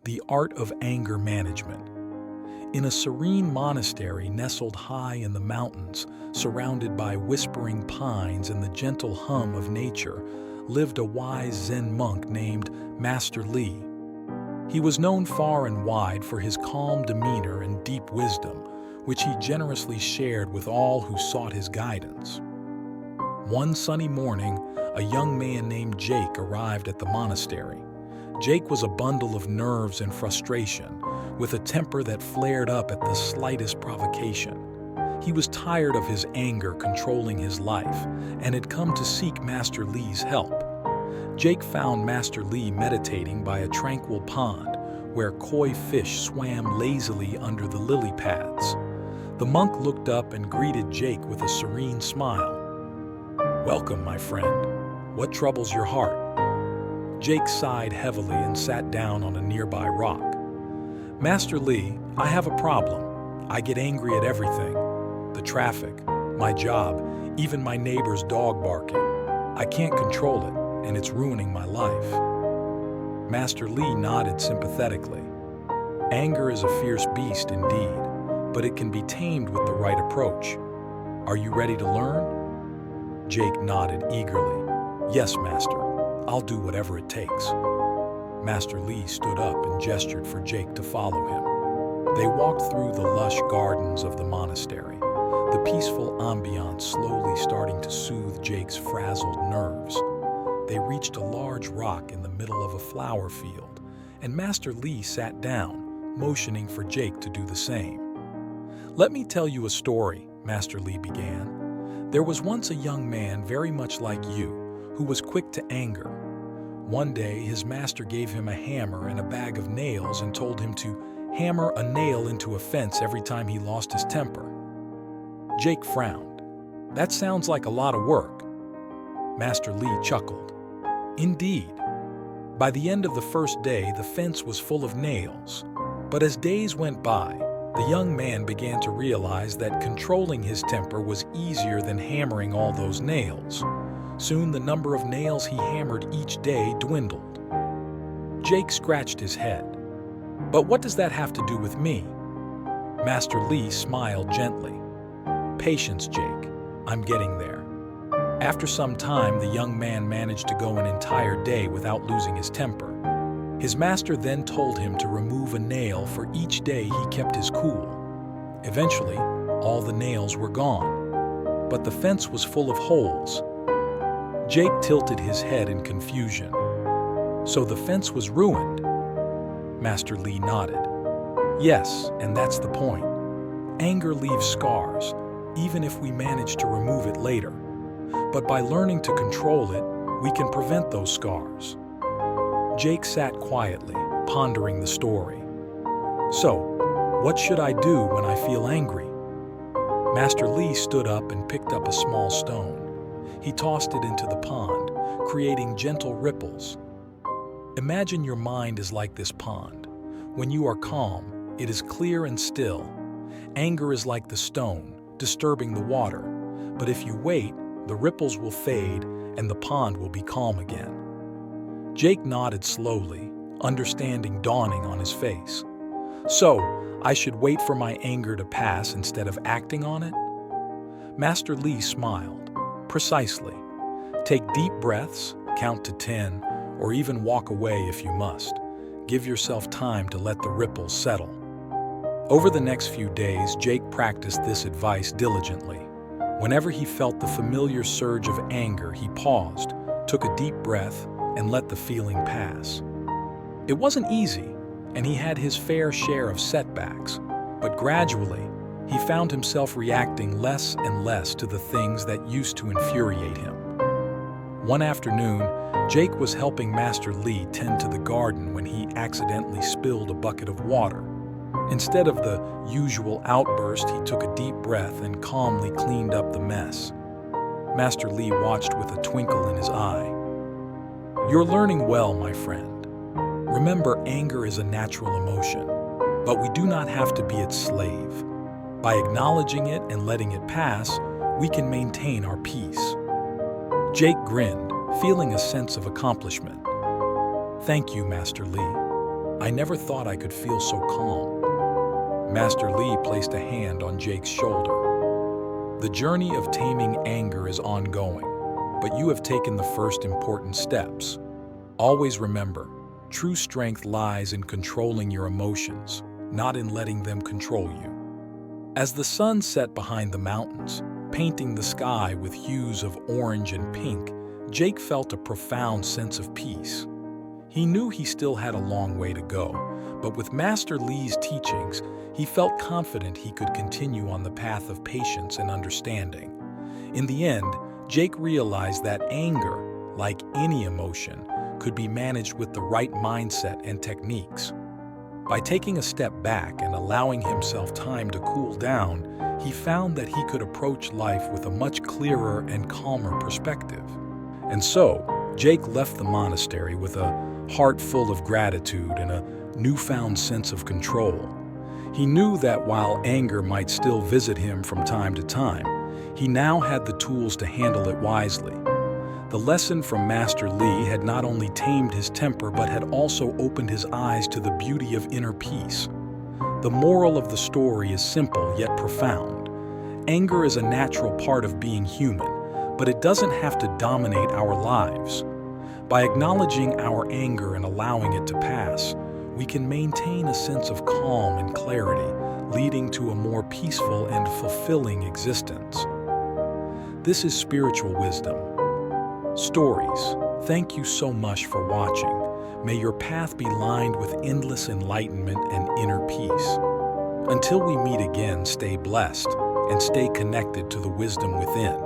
The Art of Anger Management. In a serene monastery nestled high in the mountains, surrounded by whispering pines and the gentle hum of nature, lived a wise Zen monk named Master Li. He was known far and wide for his calm demeanor and deep wisdom, which he generously shared with all who sought his guidance. One sunny morning, a young man named Jake arrived at the monastery. Jake was a bundle of nerves and frustration, with a temper that flared up at the slightest provocation. He was tired of his anger controlling his life and had come to seek Master Li's help. Jake found Master Li meditating by a tranquil pond where koi fish swam lazily under the lily pads. The monk looked up and greeted Jake with a serene smile. "Welcome, my friend. What troubles your heart?" Jake sighed heavily and sat down on a nearby rock. "Master Li, I have a problem. I get angry at everything. The traffic, my job, even my neighbor's dog barking. I can't control it, and it's ruining my life." Master Li nodded sympathetically. "Anger is a fierce beast indeed, but it can be tamed with the right approach. Are you ready to learn?" Jake nodded eagerly. "Yes, Master. I'll do whatever it takes." Master Li stood up and gestured for Jake to follow him. They walked through the lush gardens of the monastery, the peaceful ambiance slowly starting to soothe Jake's frazzled nerves. They reached a large rock in the middle of a flower field, and Master Li sat down, motioning for Jake to do the same. "Let me tell you a story," Master Li began. "There was once a young man very much like you, who was quick to anger. One day, his master gave him a hammer and a bag of nails and told him to hammer a nail into a fence every time he lost his temper." Jake frowned. "That sounds like a lot of work." Master Li chuckled. "Indeed. By the end of the first day, the fence was full of nails. But as days went by, the young man began to realize that controlling his temper was easier than hammering all those nails. Soon the number of nails he hammered each day dwindled." Jake scratched his head. "But what does that have to do with me?" Master Li smiled gently. "Patience, Jake. I'm getting there." After some time, the young man managed to go an entire day without losing his temper. His master then told him to remove a nail for each day he kept his cool. Eventually, all the nails were gone, but the fence was full of holes. Jake tilted his head in confusion. "So the fence was ruined?" Master Li nodded. "Yes, and that's the point. Anger leaves scars, even if we manage to remove it later. But by learning to control it, we can prevent those scars." Jake sat quietly, pondering the story. "So, what should I do when I feel angry?" Master Li stood up and picked up a small stone. He tossed it into the pond, creating gentle ripples. Imagine your mind is like this pond. When you are calm, it is clear and still. Anger is like the stone, disturbing the water. But if you wait, the ripples will fade and the pond will be calm again. Jake nodded slowly, understanding dawning on his face. "So, I should wait for my anger to pass instead of acting on it?" Master Li smiled. "Precisely. Take deep breaths, count to 10, or even walk away if you must. Give yourself time to let the ripples settle." Over the next few days, Jake practiced this advice diligently. Whenever he felt the familiar surge of anger, he paused, took a deep breath, and let the feeling pass. It wasn't easy, and he had his fair share of setbacks, but gradually, he found himself reacting less and less to the things that used to infuriate him. One afternoon, Jake was helping Master Li tend to the garden when he accidentally spilled a bucket of water. Instead of the usual outburst, he took a deep breath and calmly cleaned up the mess. Master Li watched with a twinkle in his eye. "You're learning well, my friend. Remember, anger is a natural emotion, but we do not have to be its slave. By acknowledging it and letting it pass, we can maintain our peace." Jake grinned, feeling a sense of accomplishment. "Thank you, Master Li. I never thought I could feel so calm." Master Li placed a hand on Jake's shoulder. "The journey of taming anger is ongoing, but you have taken the first important steps. Always remember, true strength lies in controlling your emotions, not in letting them control you." As the sun set behind the mountains, painting the sky with hues of orange and pink, Jake felt a profound sense of peace. He knew he still had a long way to go, but with Master Li's teachings, he felt confident he could continue on the path of patience and understanding. In the end, Jake realized that anger, like any emotion, could be managed with the right mindset and techniques. By taking a step back and allowing himself time to cool down, he found that he could approach life with a much clearer and calmer perspective. And so, Jake left the monastery with a heart full of gratitude and a newfound sense of control. He knew that while anger might still visit him from time to time, he now had the tools to handle it wisely. The lesson from Master Li had not only tamed his temper but had also opened his eyes to the beauty of inner peace. The moral of the story is simple yet profound. Anger is a natural part of being human, but it doesn't have to dominate our lives. By acknowledging our anger and allowing it to pass, we can maintain a sense of calm and clarity, leading to a more peaceful and fulfilling existence. This is spiritual wisdom. Stories. Thank you so much for watching. May your path be lined with endless enlightenment and inner peace. Until we meet again, stay blessed and stay connected to the wisdom within.